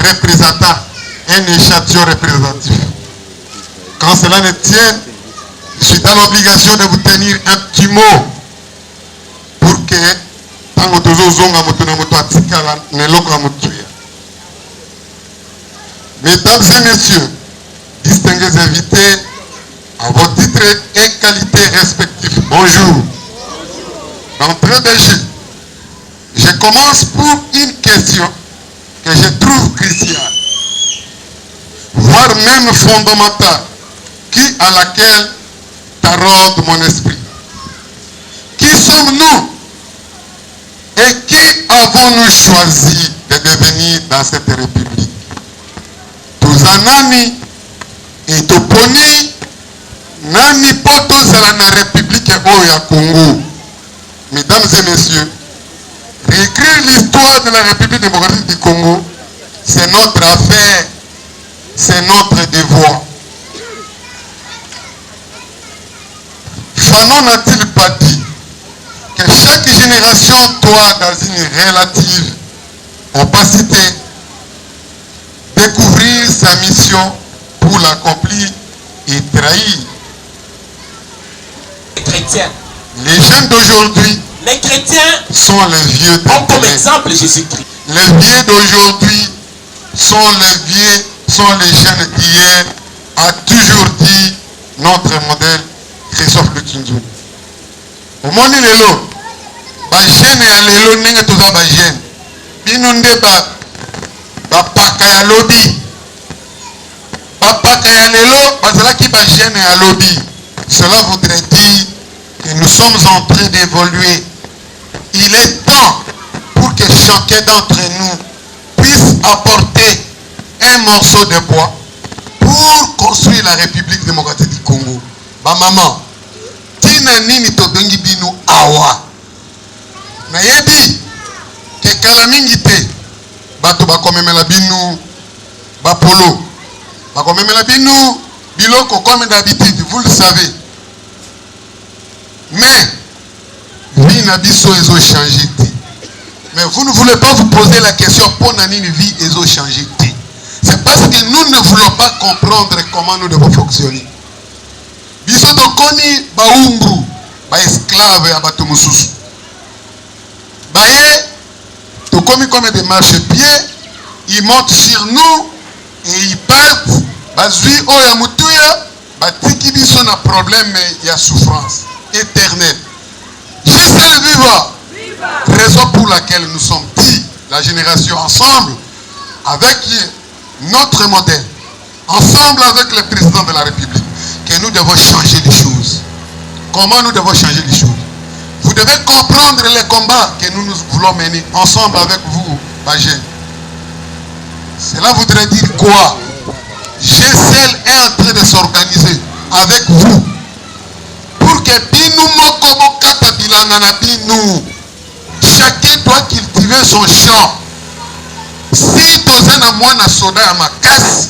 représentant un échantillon représentatif. Quand cela ne tient, je suis dans l'obligation de vous tenir un petit mot pour que mesdames et messieurs, distingués invités, à vos titres et qualités respectifs, bonjour. D'entrée de jeu, je commence pour une question que je trouve cruciale, voire même fondamentale, à laquelle taraude mon esprit. Qui sommes-nous et qui avons-nous choisi de devenir dans cette république? Tuzanani et Toponi Nani poto zala na république oya Congo. Mesdames et messieurs, réécrire l'histoire de la République démocratique du Congo, c'est notre affaire, c'est notre devoir. Fanon n'a-t-il pas dit que chaque génération doit, dans une relative opacité, découvrir sa mission pour l'accomplir et trahir? Les chrétiens. Les jeunes d'aujourd'hui, les chrétiens sont les vieux ont comme exemple Jésus-Christ. Les vieux d'aujourd'hui sont les jeunes d'hier, a toujours dit notre modèle Christophe Lutundu. Au monde lelo, ba jeune ya lelo ninge toza ba jeune. Bino nde ba paka ya lobby. Ba paka ya lelo bazalaki ba jeune ya lobby. Cela voudrait dire que nous sommes en train d'évoluer. Il est temps pour que chacun d'entre nous puisse apporter un morceau de bois pour construire la République démocratique du Congo. Ba maman, tina nini to bengi binu awa. Na yebi ke kala mingi te bato ba komemela binu ba polo. Ba komemela binu biloko comme d'habitude, vous le savez. Mais vie n'abisso ils ont changé. Mais vous ne voulez pas vous poser la question pour nani vie ils ont changé. C'est parce que nous ne voulons pas comprendre comment nous devons fonctionner. Biso tokoni ba umbru, ba esclave ya bato mususu. Baye tokomi comme des marchepieds, ils montent sur nous et ils partent. Bazui oya mutuya, batiki biso na problème mais il y a souffrance éternelle. Je sais vivant. Raison pour laquelle nous sommes dit, la génération ensemble, avec notre modèle, ensemble avec le président de la République, que nous devons changer les choses. Comment nous devons changer les choses? Vous devez comprendre les combats que nous voulons mener ensemble avec vous, Bagé. Cela voudrait dire quoi? GCL est en train de s'organiser avec vous pour que Binou Mokobo Katabilanga na Binou. Chacun doit cultiver son champ. Si Tozana Mwana Soda à ma casse,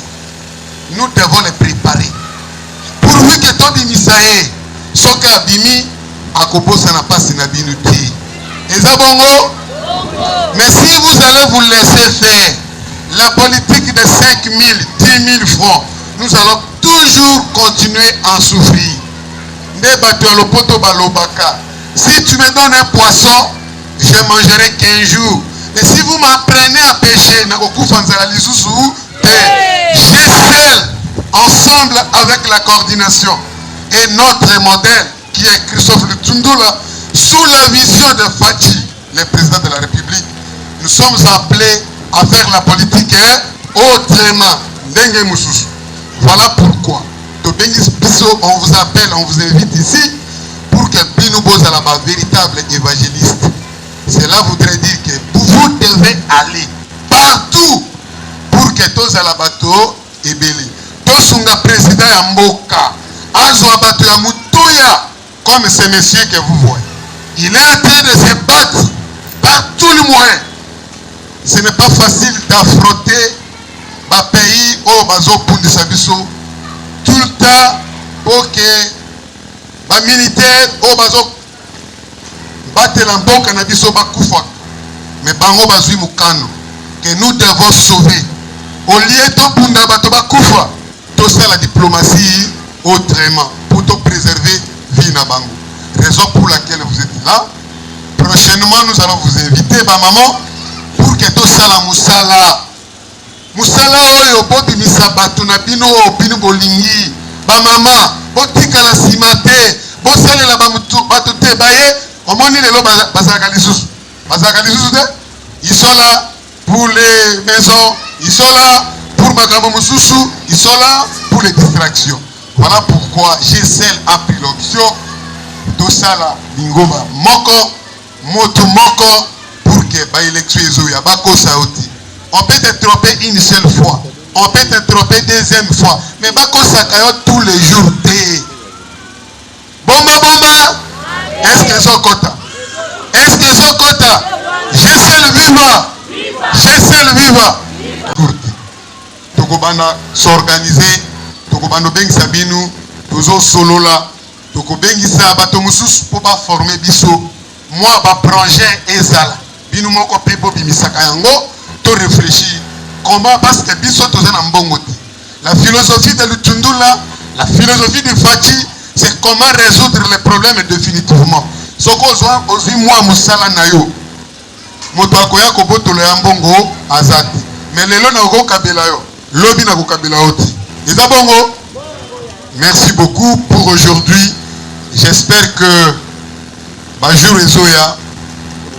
nous devons les préparer. Pourvu que Tobi Misae, Soka Abimi, Akobo Sanapa Sinabinuti. Et Zabongo, mais si vous allez vous laisser faire la politique de 5 000, 10 000 francs, nous allons toujours continuer à souffrir. Si tu me donnes un poisson, je mangerai 15 jours. Et si vous m'apprenez à pêcher, je seul, ensemble avec la coordination et notre modèle qui est Christophe Lutundula, sous la vision de Fachi, le président de la République, nous sommes appelés à faire la politique autrement. Voilà pourquoi, on vous appelle, on vous invite ici pour que Bino Bozalaba, véritable évangéliste. Cela voudrait dire que vous devez aller partout pour que tous à la bateau et belé. Tous un président Yamboka, Azoabato Yamutouya, comme ce monsieur que vous voyez. Il est en train de se battre par tous les moyens. Ce n'est pas facile d'affronter un pays au Bazo Pundisabiso tout le temps pour que les militaires au Bazo batela mboka na biso bakufa. Mais bango bazui mukano que nous devons sauver. Au lieu de bunda bato bakufa, tout ça la diplomatie autrement pour te préserver vie na bango. Raison pour laquelle vous êtes là. Prochainement nous allons vous inviter ba maman pour que tout ça la musala oyo bobi misabatu na bino bino bolingi ba mama botika la simate bosale la batu te baye omoni lelo bazaka lisusu te. Ils sont là pour les maisons, ils sont là pour makambo mususu, ils sont là pour les distractions. Voilà pourquoi GCL a pris l'option de ça là lingoma moko moto moko pour que ba élection ezoya bako saoti. On peut te tromper une seule fois, on peut te tromper deuxième fois, mais bako sakayo tous les jours té. Bomba, est-ce que so kota? Est-ce que so kota? GCL viva! GCL viva! Tokobana s'organiser, tokobana bengisa binu, tozo solo la, tokobengisa bato mususu po ba former biso. Moi ba projet ezala. Binu moko pepo bimisaka yango, to réfléchir comment parce que biso toza na mbongo te. La philosophie de Lutundula, la philosophie de Fati, c'est comment résoudre les problèmes définitivement. Soko ozwa ozwi moi musala na yo. Moto akoya kobotolo ya mbongo azati. Mais lelo na ko kabela yo. Lobi na ko kabela oti. Eza bongo. Merci beaucoup pour aujourd'hui. J'espère que bajour ezoya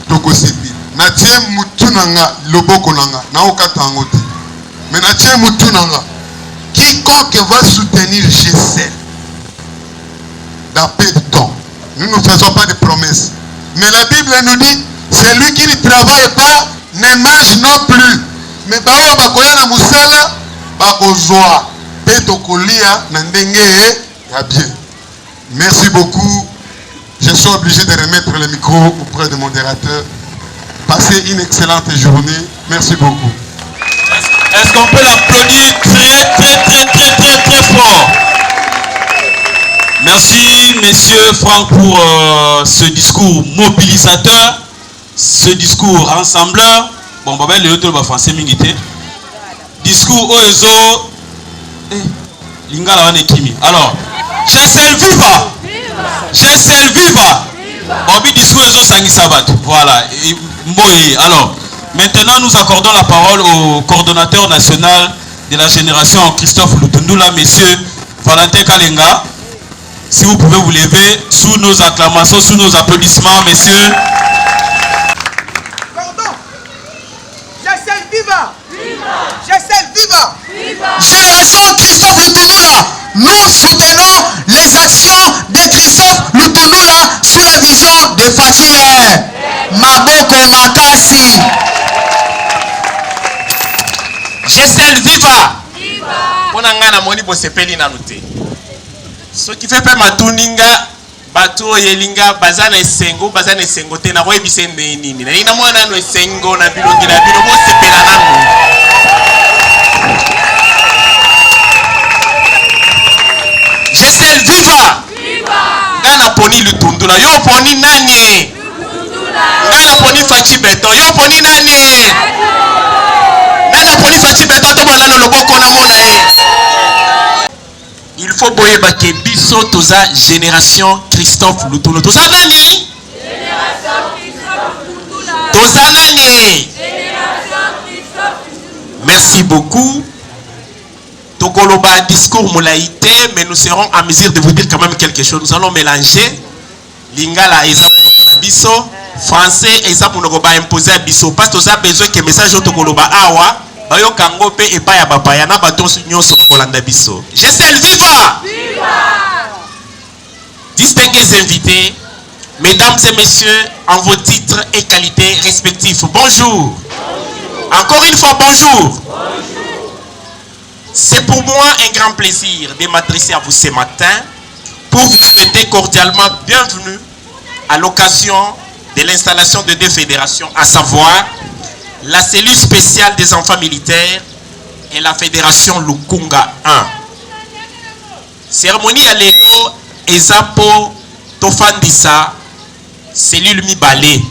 tokosepi. Na tie mutu nanga loboko nanga na okata ngote. Mais na tie mutu nanga quiconque va soutenir GCL dans peu de temps. Nous ne faisons pas de promesses. Mais la Bible nous dit, celui qui ne travaille pas ne mange non plus. Mais bao bakoya na musala bakozwa peto kolia na ndenge ya bien. Merci beaucoup. Je suis obligé de remettre le micro auprès du modérateur. Passez une excellente journée. Merci beaucoup. Est-ce qu'on peut l'applaudir très fort? Merci, Monsieur Franck, pour ce discours mobilisateur, ce discours rassembleur. Bon, bah, le autre va français militaire. Discours Oezo. Lingala Wanekimi. Alors, GCL viva! GCL viva! Bon, discours Oezo Sangi Sabat. Voilà. Alors, maintenant, nous accordons la parole au coordonnateur national de la génération Christophe Lutundula, Monsieur Valentin Kalenga. Si vous pouvez vous lever sous nos acclamations, sous nos applaudissements, messieurs. Pardon. GCL viva! GCL viva! Génération Christophe Lutundula, nous soutenons les actions de Christophe Lutundula sous la vision de Fati Maboko Makasi. GCL viva! Pona ngana moni bosepeli na lute. Ce qui fait pas matuninga bato yelinga bazana esengo te na koyebisa nini na ina mwana no esengo na bilongi na bino bosepela nango. GCL viva! Ngana poni Lutundula, yo poni nani? Ngana poni Fati Beton, yo poni nani? Ngana poni Fati Beton to bolano loboko na mona Il faut boyer baké biso toza génération Christophe Lutundula. Toza nani? Génération Christophe Lutundula. Toza nani? Génération Christophe Lutundula. Merci beaucoup. Tokoloba discours moulaïté, mais nous serons en mesure de vous dire quand même quelque chose. Nous allons mélanger lingala eza pour biso, français eza pour nous imposer à biso. Parce que nous avons besoin que message tokoloba awa. Bayo kango pe epa ya bapaya na bato nyonso kolanda biso. GCL viva! Viva! Distingués invités, mesdames et messieurs, en vos titres et qualités respectifs, bonjour. Encore une fois, bonjour. C'est pour moi un grand plaisir de m'adresser à vous ce matin pour vous souhaiter cordialement bienvenue à l'occasion de l'installation de deux fédérations, à savoir la cellule spéciale des enfants militaires et la fédération Lukunga 1. Cérémonie à l'ego Ezapo Tofandisa cellule mibale.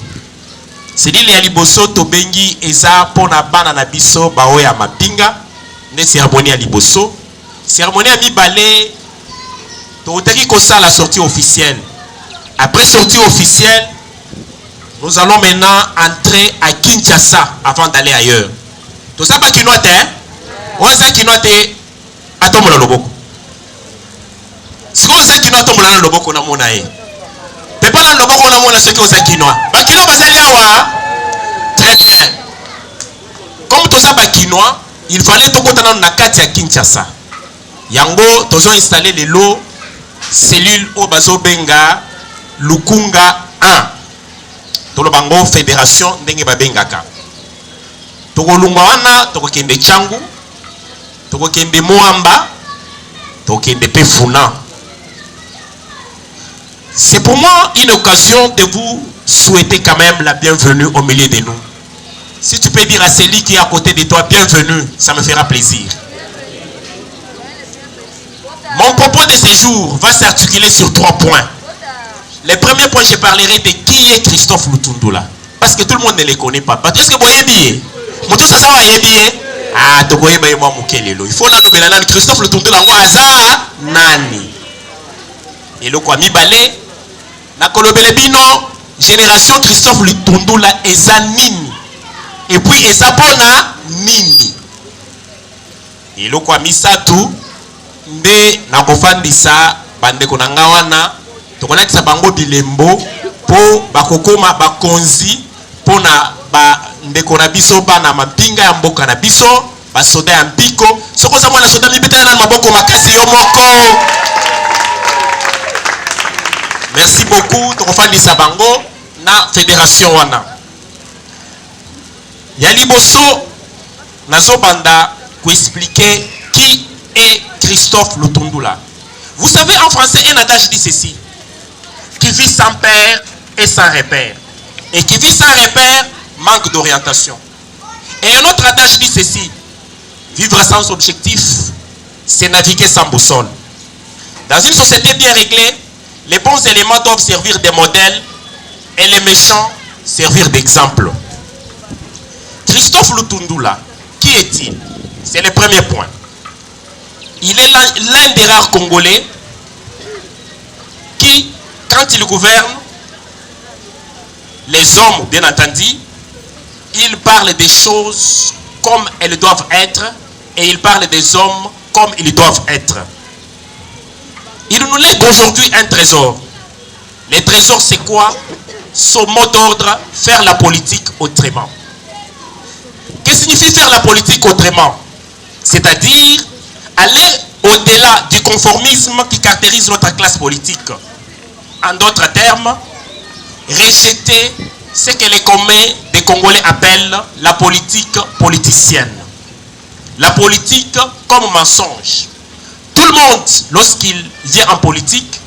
Cellule ya liboso tobengi eza pona bana na biso baoya mapinga ne cérémonie ya liboso. Cérémonie ya mibale totaki kosa la sortie officielle. Après sortie officielle, nous allons maintenant entrer à Kinshasa avant d'aller ailleurs. Tout ça pas kinote hein? On sait kinote atomola loboko. Si on sait kinote atomola loboko na mona e. Pepa na loboko na mona ce que on sait kinote. Ba kinote bazali awa. Très bien. Comme tout ça ba kinote, il fallait to kotana na kati ya Kinshasa. Yango tozo installer les lots cellule au bazo benga Lukunga 1. Tolo bango fédération ndenge babengaka. Toko lunga wana toko kende changu, toko kende moamba, toko kende pefuna. C'est pour moi une occasion de vous souhaiter quand même la bienvenue au milieu de nous. Si tu peux dire à celui qui est à côté de toi bienvenue, ça me fera plaisir. Mon propos de ce jour va s'articuler sur 3 points. Le premier point, je parlerai de qui est Christophe Lutundula. Parce que tout le monde ne le connaît pas. Est-ce que vous voyez bien? Ah, tu voyez bien moi il faut la nommer Christophe Lutundula Waza Nani. Et le quoi mi balé na kolobele bino génération Christophe Lutundula eza nini. Et puis eza pona nini. Et le quoi mi satu nde na kofandisa bandeko na nga wana tokonakisa bango bilembo po bakokoma bakonzi pona bandeko na biso bana mapinga ya mboka na biso basoda ya mpiko soko za mwana soda mibeta na maboko makasi yo moko. Merci beaucoup tokofandisa bango na fédération wana ya liboso nazo banda ko expliquer qui est Christophe Lutundula. Vous savez, en français, un adage dit ceci: qui vit sans père et sans repère. Et qui vit sans repère manque d'orientation. Et un autre adage dit ceci: vivre sans objectif, c'est naviguer sans boussole. Dans une société bien réglée, les bons éléments doivent servir de modèles et les méchants servir d'exemple. Christophe Lutundula, qui est-il? C'est le premier point. Il est l'un des rares Congolais qui, quand il gouverne, les hommes, bien entendu, il parle des choses comme elles doivent être et il parle des hommes comme ils doivent être. Il nous lègue aujourd'hui un trésor. Le trésor, c'est quoi? Son mot d'ordre, faire la politique autrement. Qu'est-ce que signifie faire la politique autrement? C'est-à-dire aller au-delà du conformisme qui caractérise notre classe politique. En d'autres termes, rejeter ce que les communs des Congolais appellent la politique politicienne. La politique comme mensonge. Tout le monde, lorsqu'il vient en politique,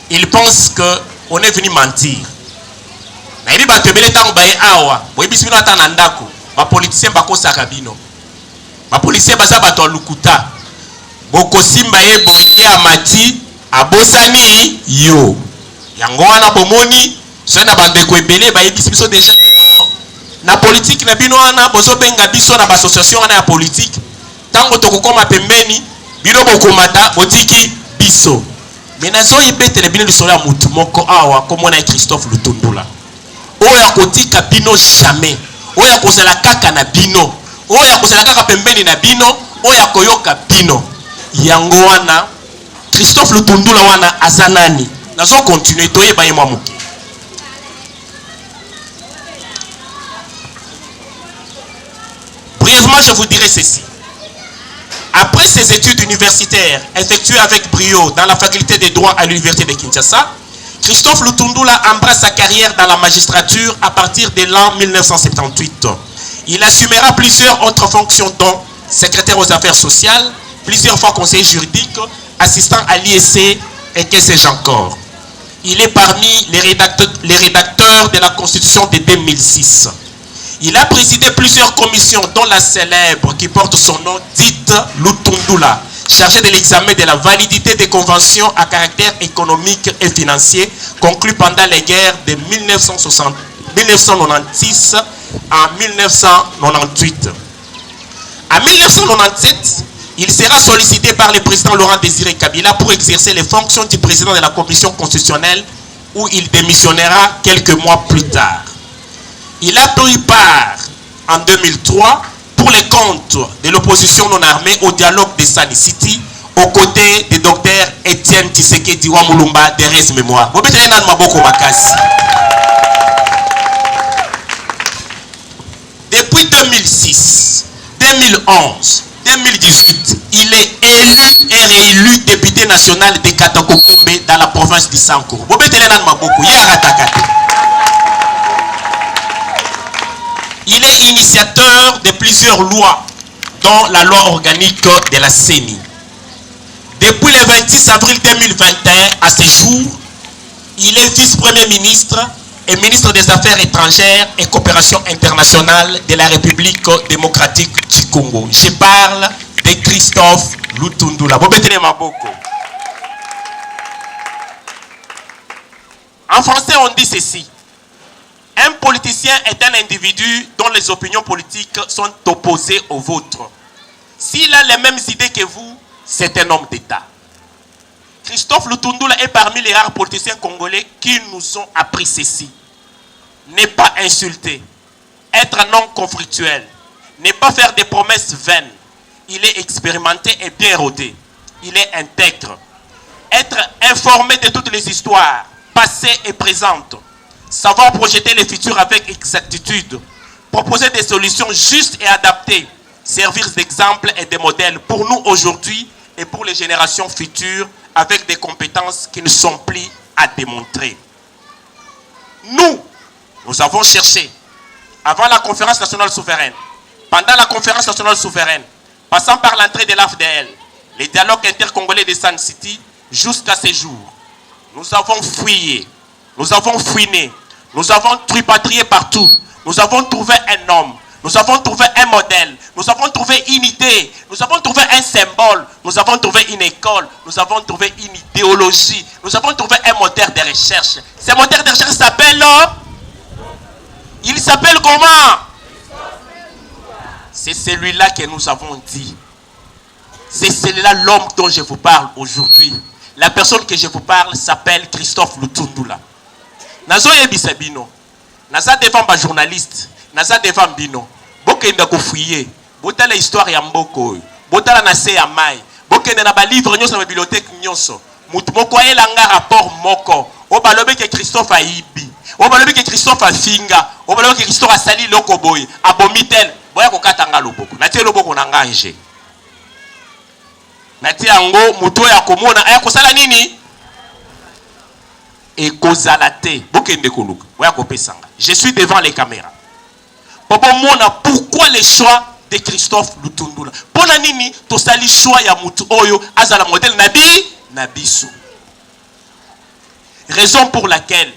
il pense qu'on est venu mentir. Les politiciens baza bato lukuta boko simba ye boye amati abosani yo yango wana bomoni sana bandeko ebele ba yebisi biso déjà na politique na bino wana bozo benga biso na association wana ya politique tango tokokoma pembeni bino bokomata botiki biso menazo yebetele bino lisolo ya mutu moko awa komona Christophe Lutundula oya kotika bino jamais oya kozala kaka na bino oya kozala kaka pembeni na bino oya koyoka bino yango wana Christophe Lutundula wana azanani nazo continuer toyeba ye mwa moke. Brièvement, je vous dirai ceci. Après ses études universitaires effectuées avec brio dans la faculté des droits à l'université de Kinshasa, Christophe Lutundula embrasse sa carrière dans la magistrature à partir de l'an 1978. Il assumera plusieurs autres fonctions dont secrétaire aux affaires sociales, plusieurs fois conseiller juridique, assistant à l'IEC et que sais-je encore. Il est parmi les rédacteurs de la Constitution de 2006. Il a présidé plusieurs commissions dont la célèbre qui porte son nom dite Lutundula, chargé de l'examen de la validité des conventions à caractère économique et financier conclues pendant les guerres de 1996 à 1998. En 1997, il sera sollicité par le président Laurent Désiré Kabila pour exercer les fonctions du président de la commission constitutionnelle où il démissionnera quelques mois plus tard. Il a pris part en 2003 pour les comptes de l'opposition non armée au dialogue de Sani City aux côtés du docteur Étienne Tshisekedi Wamulumba de Res Mémoire. Depuis 2006, 2011, 2018, il est élu et réélu député national de Katakokombe dans la province du Sankour. Il est initiateur de plusieurs lois, dont la loi organique de la CENI. Depuis le 26 avril 2021 à ce jour, il est vice-premier ministre et ministre des Affaires étrangères et coopération internationale de la République démocratique du Congo. Je parle de Christophe Lutundula. En français, on dit ceci. Un politicien est un individu dont les opinions politiques sont opposées aux vôtres. S'il a les mêmes idées que vous, c'est un homme d'État. Christophe Lutundula est parmi les rares politiciens congolais qui nous ont appris ceci. Ne pas insulter, être non conflictuel, ne pas faire des promesses vaines. Il est expérimenté et bien rodé. Il est intègre. Être informé de toutes les histoires, passées et présentes. Savoir projeter le futur avec exactitude. Proposer des solutions justes et adaptées. Servir d'exemple et de modèles pour nous aujourd'hui et pour les générations futures avec des compétences qui ne sont plus à démontrer. Nous avons cherché, avant la conférence nationale souveraine, pendant la conférence nationale souveraine, passant par l'entrée de l'AFDL, les dialogues intercongolais de Sun City, jusqu'à ce jour. Nous avons fouillé, nous avons fouiné, nous avons tripatrié partout, nous avons trouvé un homme, nous avons trouvé un modèle, nous avons trouvé une idée, nous avons trouvé un symbole, nous avons trouvé une école, nous avons trouvé une idéologie, nous avons trouvé un moteur de recherche. Ce moteur de recherche s'appelle... Il s'appelle comment? C'est celui-là que nous avons dit. C'est celui-là l'homme dont je vous parle aujourd'hui. La personne que je vous parle s'appelle Christophe Lutundula. Nazo yebisa bino. Naza devant ba journaliste. Naza devant bino. Bokenda ko fouiller. Botala histoire ya mboko. Botala na se ya mai. Bokenda na ba livre nyonso na bibliothèque nyonso. Mutu moko elanga rapport moko. O balobe ke Christophe aibi. O balobi que Christophe a finga, o balobi que Christophe a sali loko boy, abomitel, boya ko katanga loboko. Natie loboko na nganje. Natie ango muto ya komona aya kosala nini? E kozalate. Bokende koluka. Boya ko pesanga. Je suis devant les caméras. Popo mona pourquoi le choix de Christophe Lutundula? Pona nini to sali choix ya mutu oyo azala modèle nabiso. Raison pour laquelle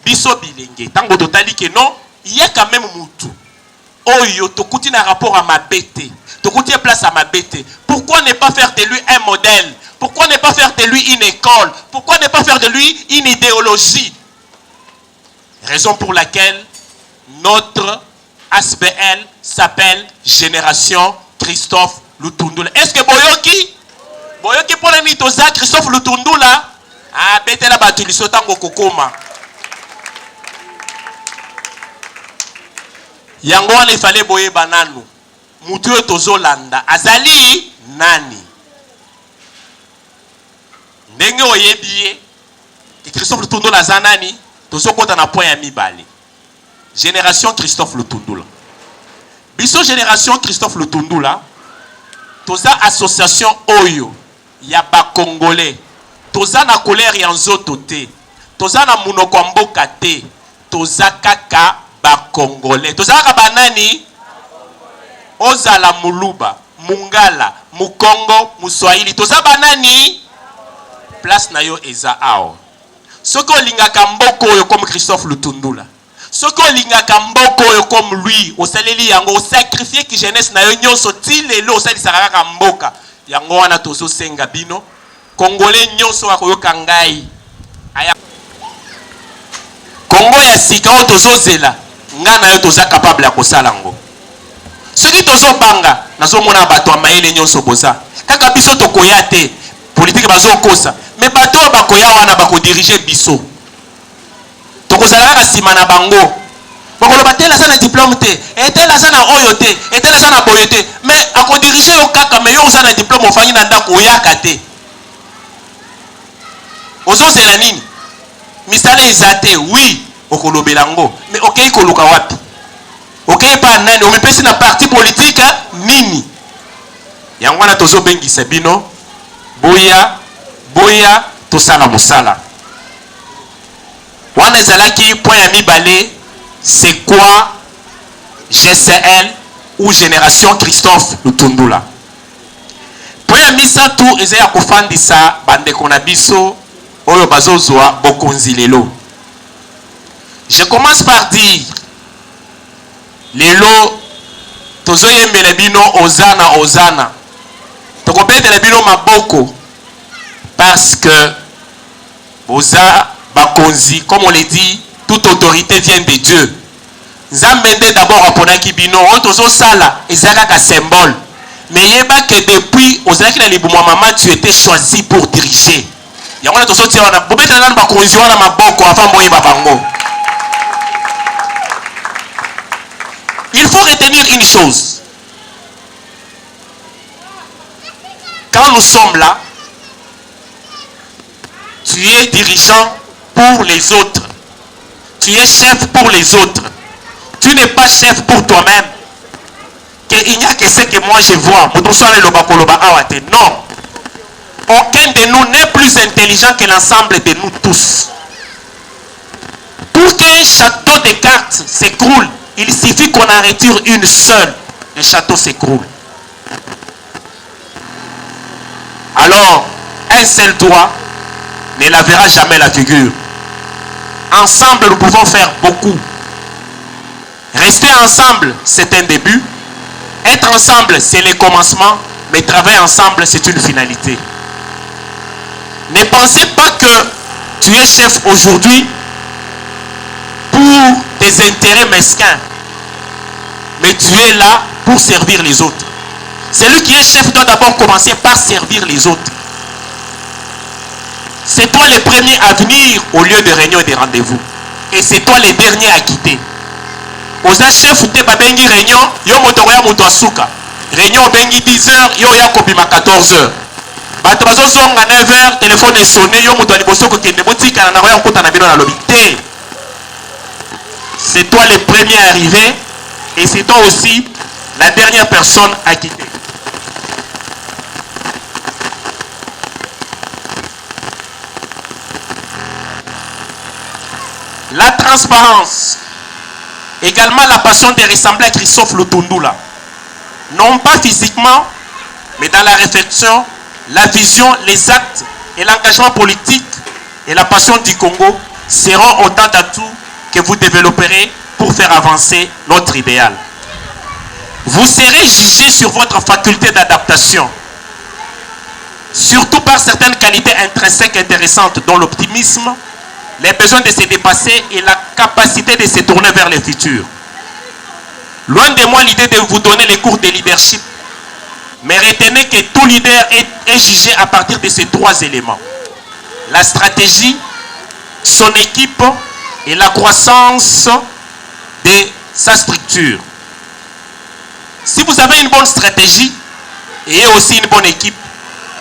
biso bilenge tango totali que non, il y a quand même mutu oyo tokuti na rapport à ma bête, tokuti place à ma bête. Pourquoi ne pas faire de lui un modèle? Pourquoi ne pas faire de lui une école? Pourquoi ne pas faire de lui une idéologie? Raison pour laquelle notre ASBL s'appelle Génération Christophe Lutundula. Est-ce que boyoki pour les mitosa Christophe Lutundula? Ah, bête la batuliso tango kokoma. Yango wana ifale boye bananu. Mutu tozolanda azali nani? Ndenge oyebiye ki Christophe Lutundula azanani tozokota na point ya mibale. Génération Christophe Lutundula. Biso Génération Christophe Lutundula toza association oyo ya ba Congolais. Toza na colère ya nzoto te. Toza na munoko mboka te. Toza kaka ba Congolais. Toza kaka banani? Ozala muluba, mungala, mukongo, muswahili. Toza banani? Place na yo eza ao. Soko lingaka mboko yo comme Christophe Lutundula. Soko lingaka mboko yo comme lui, osaleli yango, sacrifier ki jeunesse na yo nyonso ti lelo osali sakaka mboka. yango wana tozo senga bino Congolais nyonso akoyoka ngai aya Congo ya sika o tozo zela nga na yo toza capable ya kosala ngo soki tozo banga nazo mona bato amayele nyonso boza kaka biso tokoya te politique bazo kosa mais bato bakoya wana bako diriger biso tokozala kaka sima na bango bakoloba tela sana diplôme te etela sana oyo te etela sana boyo te mais ako diriger yo kaka mais yo osana diplôme ofangi na ndako oyaka te ozozela nini misala eza te oui okolobela ngo mais okei koluka wapi okei pa nani omipesi na parti politique nini yango wana tozobengisa bino boya tosala mosala wana ezalaki point ya mibale c'est quoi GCL ou Génération Christophe Lutundula point ya misatu eza ya kofandisa bandeko na biso oyo bazozwa bokonzi lelo. Je commence par dire lelo tozoyembela bino ozana ozana tokobetela bino maboko parce que boza bakonzi comme on le dit toute autorité vient de Dieu. Nzambende d'abord aponaki bino o tozosala ezaka ka symbole mais yeba que depuis ozalaki na libumwa mama tu étais choisi pour diriger yango na tozotia wana bobetela na bakonzi wana maboko avant boyeba bango. Il faut retenir une chose. Quand nous sommes là, tu es dirigeant pour les autres. Tu es chef pour les autres. Tu n'es pas chef pour toi-même. Il n'y a que ce que moi je vois. Non. Aucun de nous n'est plus intelligent que l'ensemble de nous tous. Pour qu'un château de cartes s'écroule, il suffit qu'on en retire une seule. Le château s'écroule. Alors, un seul doigt ne lavera jamais la figure. Ensemble, nous pouvons faire beaucoup. Rester ensemble, c'est un début. Être ensemble, c'est le commencement. Mais travailler ensemble, c'est une finalité. Ne pensez pas que tu es chef aujourd'hui pour tes intérêts mesquins. Mais tu es là pour servir les autres. Celui qui est chef doit d'abord commencer par servir les autres. C'est toi le premier à venir au lieu de réunion et de rendez-vous. Et c'est toi le dernier à quitter. Oza chef te babengi réunion, yo motoro ya moto asuka. Réunion bengi 10h, yo ya kobima 14h. Bato bazo zonga 9h, téléphone est sonné, yo moto liboso ko kende botika na roya kota na bino na lobby. C'est toi le premier arrivé et c'est toi aussi la dernière personne à quitter. La transparence, également la passion de ressembler à Christophe Lutundula, non pas physiquement, mais dans la réflexion, la vision, les actes et l'engagement politique et la passion du Congo seront autant d'atouts que vous développerez pour faire avancer notre idéal. Vous serez jugé sur votre faculté d'adaptation, surtout par certaines qualités intrinsèques intéressantes dont l'optimisme, les besoins de se dépasser et la capacité de se tourner vers le futur. Loin de moi l'idée de vous donner les cours de leadership, mais retenez que tout leader est jugé à partir de ces trois éléments. La stratégie, son équipe et la croissance de sa structure. Si vous avez une bonne stratégie et aussi une bonne équipe,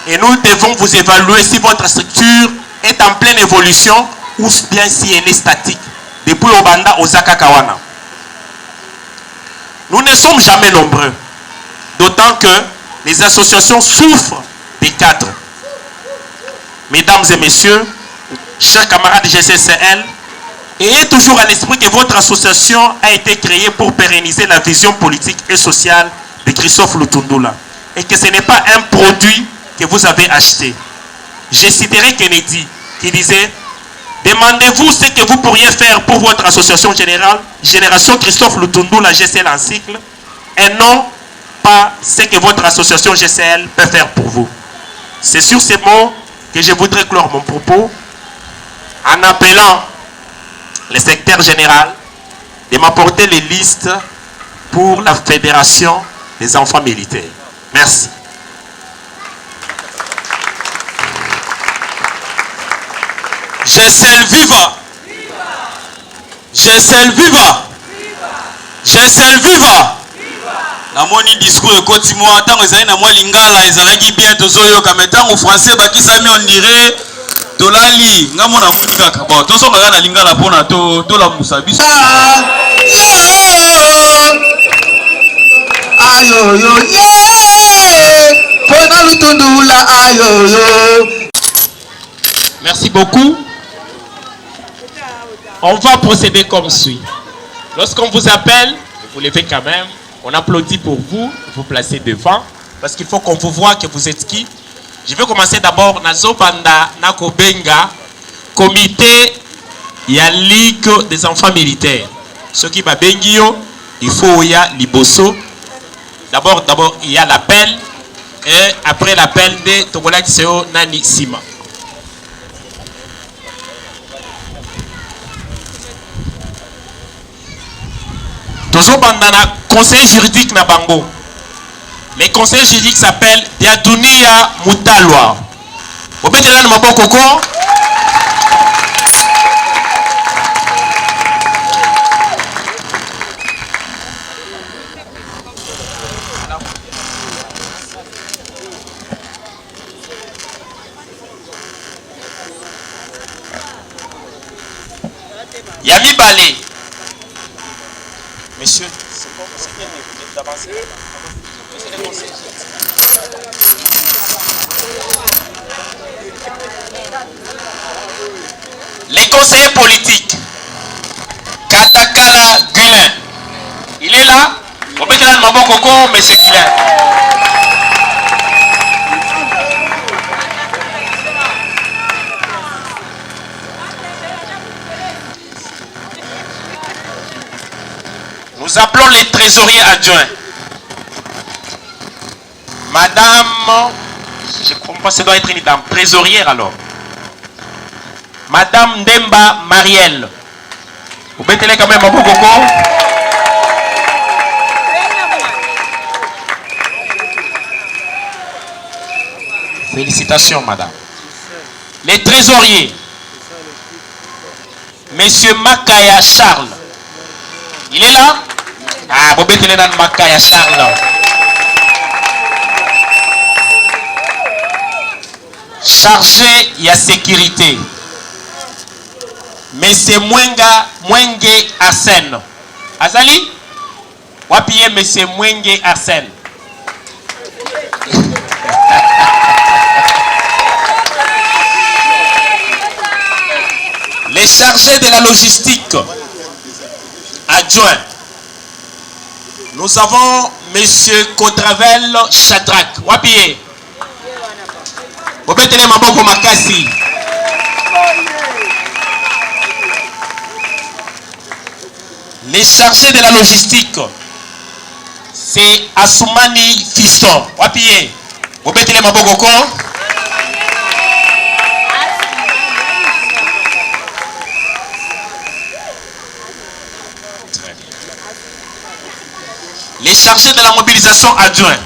et nous devons vous évaluer si votre structure est en pleine évolution ou bien si elle est statique. Depuis Obanda, Osaka Kawana. Nous ne sommes jamais nombreux. D'autant que les associations souffrent des cadres. Mesdames et messieurs, chers camarades de GCCL, ayez toujours à l'esprit que votre association a été créée pour pérenniser la vision politique et sociale de Christophe Lutundula. Et que ce n'est pas un produit que vous avez acheté. Je citerai Kennedy qui disait: demandez-vous ce que vous pourriez faire pour votre association générale, Génération Christophe Lutundula GCL en cycle, un nom pas ce que votre association GCL peut faire pour vous. C'est sur ces mots que je voudrais clore mon propos en appelant le secrétaire général de m'apporter les listes pour la Fédération des enfants militaires. Merci. GCL viva! GCL viva! GCL viva! La moni discours ekoti moi tant ezali na moi lingala ezalaki bien tozoyoka mais tant au français bakisami on dirait tolali nga mona moni kaka bon tozo kaka na lingala pona to la musa biso ayoyo yeah pona lutundula ayoyo. Merci beaucoup. On va procéder comme suit. Lorsqu'on vous appelle, vous levez quand même. On applaudit pour vous, vous placez devant. Parce qu'il faut qu'on vous voit que vous êtes qui. Je vais commencer d'abord. Nazo Banda Nakobenga, comité ya Ligue des enfants militaires. Ce qui va bengio, il faut y a liboso. D'abord, il y a l'appel. Et après l'appel de Togola Kiseo Nani Sima. Tozobandana conseil juridique na bango. Le conseil juridique s'appelle Diadunia Mutalwa. Obetela na maboko ko. Yami Balé. Monsieur, c'est bon, c'est bien d'avancer. Les conseillers politiques. Katakala Guilin. Il est là. On peut dire Maman Coco, monsieur Guilin. Nous appelons les trésoriers adjoints. Madame, je ne comprends pas, ça doit être une dame. Trésorière alors. Madame Demba Marielle. Vous mettez-les quand même à Bokoko. Félicitations, madame. Les trésoriers. Monsieur Makaya Charles. Il est là? Ah, vous mettez-les dans Makaya Charles. Chargé y a sécurité. Monsieur Mwenge Arsène. Azali? Wapiye Monsieur Mwenge Arsène. Les chargés de la logistique adjoint. Nous avons Monsieur Kotravel Chadrak. Wapiye. Obetele maboko makasi. Les chargés de la logistique, c'est Assoumani Fiston. Wapiye. Obetele maboko ko. Les chargés de la mobilisation adjoint,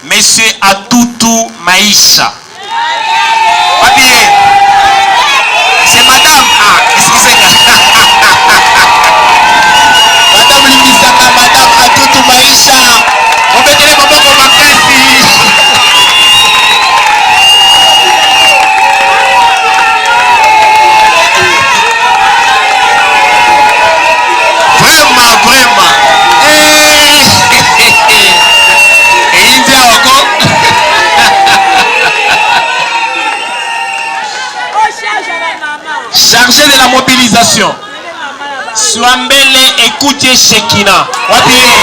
Monsieur Atoutou Maïcha. Papier. C'est madame. Ah, excusez-moi. Madame Limisaka, madame Atoutou Maïcha. On peut dire maman pour ma Vraiment, vraiment. Et India encore. Chargé de la mobilisation. Swambele écoutez Shekina. Wapiye.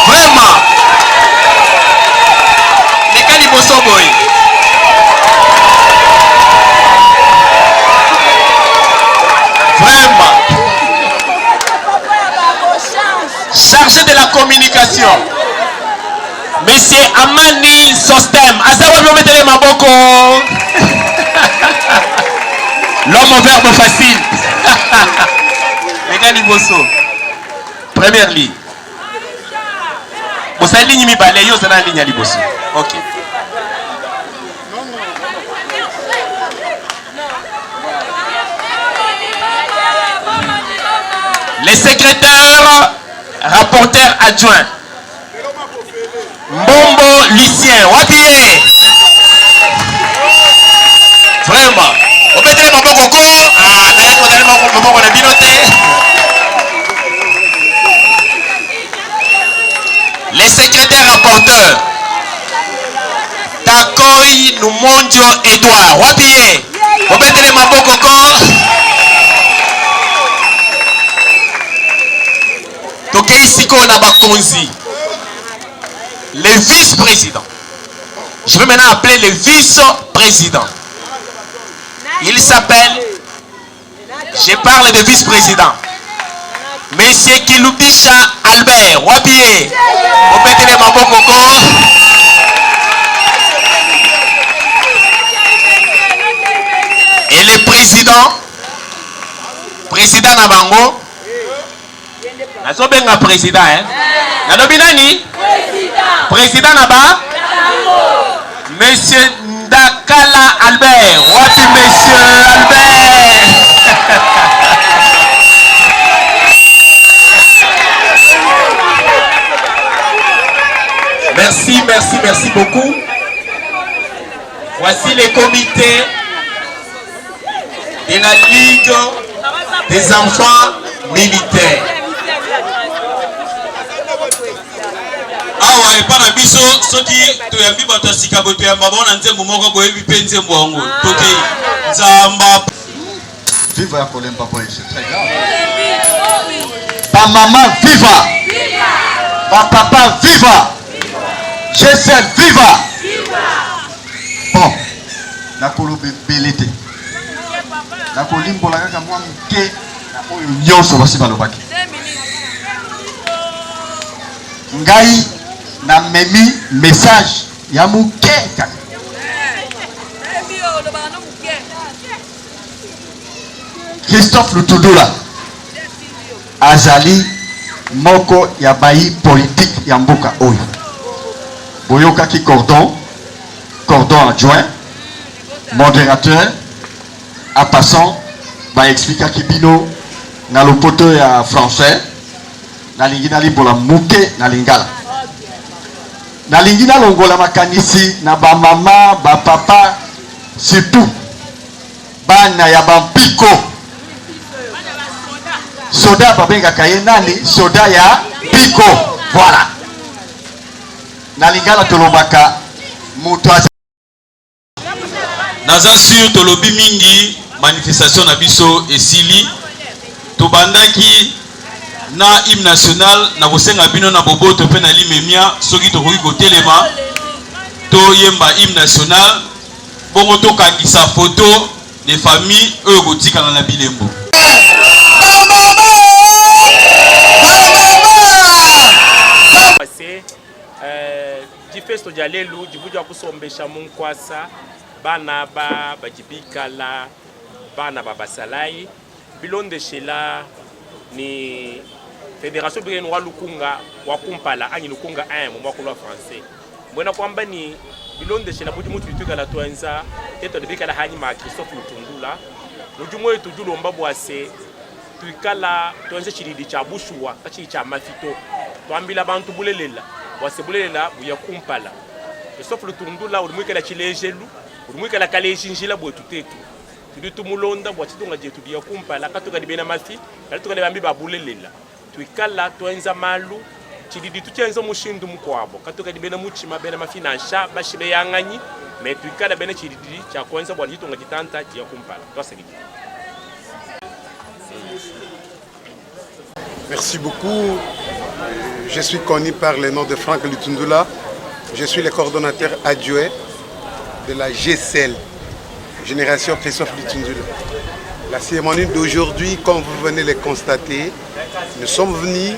Vraiment. Les Kaliboso boy. félicitations. Monsieur Amani Sostem. Azawa Biometele Maboko. L'homme au verbe facile. Les gars Liboso. Première ligne. Vous savez ligne mi balai, yo c'est la ligne à Liboso. Ok. Les secrétaires, rapporteurs adjoints. Mbombo Lucien, Wapié. Vraiment. Vous mettez les mamans coco. Ah, d'ailleurs, vous allez les mamans on a binoté. Les secrétaires rapporteurs. Takoi Numonjo Edouard. Wapié. Vous mettez les mamans coco. Tokei Siko Nabakonzi, le vice-président. Je vais maintenant appeler le vice-président. Il s'appelle, je parle de vice-président, Monsieur Kilubisha Albert, Wabié, vous mettez les mamans coco. Et le président Nabango, nazobenga président hein. Nalobi nani? Président naba? Monsieur Ndakala Albert. Wapi Monsieur Albert? Merci beaucoup. Voici les comités de la Ligue des enfants militaires. Awa epana biso soki toyambi bato ya sika boto ya mabona na nzembo moko boyebi pe nzembo yango toke nzamba. Viva ya kolemba boy, c'est très grave. Ba maman viva. Ba papa viva. Jesel viva. Bon, na kolobe belete. Na kolimbola kaka mwa mke na oyo nyonso basi balobaki. Ngai na memi message ya muke kaka. Christophe Lutundula azali moko ya bayi politique ya mboka oyo. Boyokaki cordon adjoint, modérateur, en passant, ba expliquer bino na lopoto ya français. Nalingi nalibola muke na lingala. Nalingi na longola makanisi na ba mama, ba papa, surtout bana ya bampiko. Soda babenga kaye nani? Soda ya piko. Voilà. Na lingala tolobaka mutu Naza sur tolobi mingi manifestation na biso esili. Tobandaki na hymne national na bosenga bino na boboto pe na limemia soki tokoki kotelema to yemba hymne national bongo tokangisa photo de famille oyo kotikana na bilembo. Difesto jalelu jibuja kusombesha munkwasa bana ba bajibikala bana babasalai bilonde shela ni Fédération Birene wa Lukunga wa Kumpala anyi Lukunga 1 mwako wa français mbona kwamba ni bilonde shela budi mutu bituka la twanza teto debika la hani ma Christophe Lutundula mujumo yetu julo mbabo ase tuikala twanza chilidi cha bushuwa kachi cha mafito twambila bantu bulelela wasebulela buya Kumpala Christophe Lutundula ulimwikala chilejelu ulimwikala kalejinjila bwetu tetu tuditu mulonda bwachitunga jetu dia Kumpala katuka dibena mafi katuka lebambi babulelela tuikala twenza malu chididi tuchenza mushindu mkwabo katuka dibena muchima bena mafi na sha bashibe yanganyi me tuikala bena chididi cha kwanza bwa jitunga jitanta dia Kumpala twasegidi. Merci beaucoup. Je suis connu par le nom de Franck Lutundula. Je suis le coordonnateur adjoint de la GCL, Génération Christophe Lutundula. La cérémonie d'aujourd'hui, comme vous venez de le constater, nous sommes venus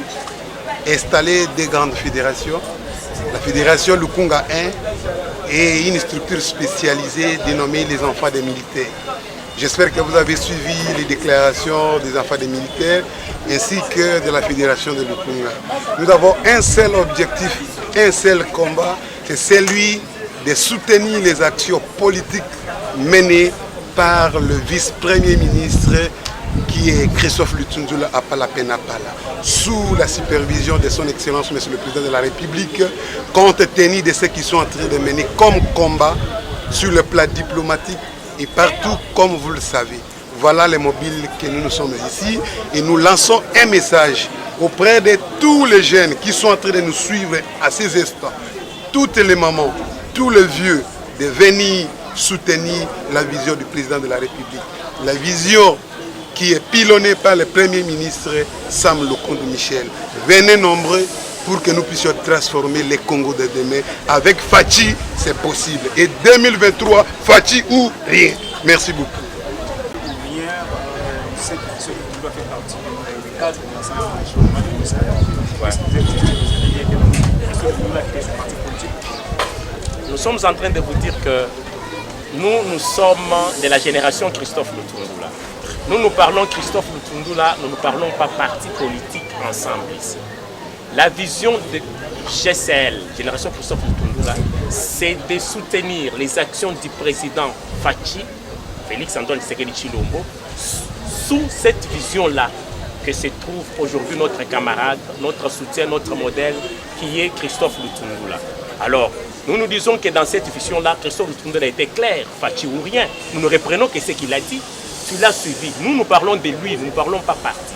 installé deux grandes fédérations. La fédération Lukunga 1 et une structure spécialisée dénommée les enfants des militaires. J'espère que vous avez suivi les déclarations des enfants des militaires ainsi que de la fédération de Lukunga. Nous avons un seul objectif, un seul combat, c'est celui de soutenir les actions politiques menées par le vice-premier ministre qui est Christophe Lutundula Apala-Penapala, sous la supervision de son Excellence Monsieur le Président de la République, compte tenu de ce qu'ils sont en train de mener comme combat sur le plan diplomatique et partout, comme vous le savez. Voilà les mobiles que nous sommes ici et nous lançons un message auprès de tous les jeunes qui sont en train de nous suivre à ces instants, toutes les mamans, tous les vieux, de venir soutenir la vision du Président de la République. La vision qui est pilonnée par le Premier ministre Sam Lokondo Michel. Venez nombreux pour que nous puissions transformer les Congo de demain. Avec Fachi, c'est possible. Et 2023, Fachi ou rien. Merci beaucoup. Nous sommes en train de vous dire que nous sommes de la génération Christophe Lutundula. Nous parlons Christophe Lutundula, nous ne parlons pas parti politique ensemble ici. La vision de GCL, Génération Christophe Lutundula, c'est de soutenir les actions du président Fachi, Félix Antoine Tshisekedi Tshilombo, sous cette vision-là que se trouve aujourd'hui notre camarade, notre soutien, notre modèle, qui est Christophe Lutundula. Alors, nous nous disons que dans cette vision-là, Christophe Lutundula était clair, Fachi ou rien. Nous ne reprenons que ce qu'il a dit. Tu l'as suivi. Nous parlons de lui, nous ne parlons pas parti.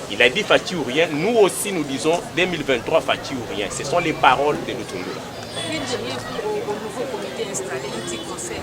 Il a dit Fachi ou rien. Nous aussi, nous disons 2023 Fachi ou rien. Ce sont les paroles de Lutundula. Que diriez-vous au nouveau comité installé, un petit conseil?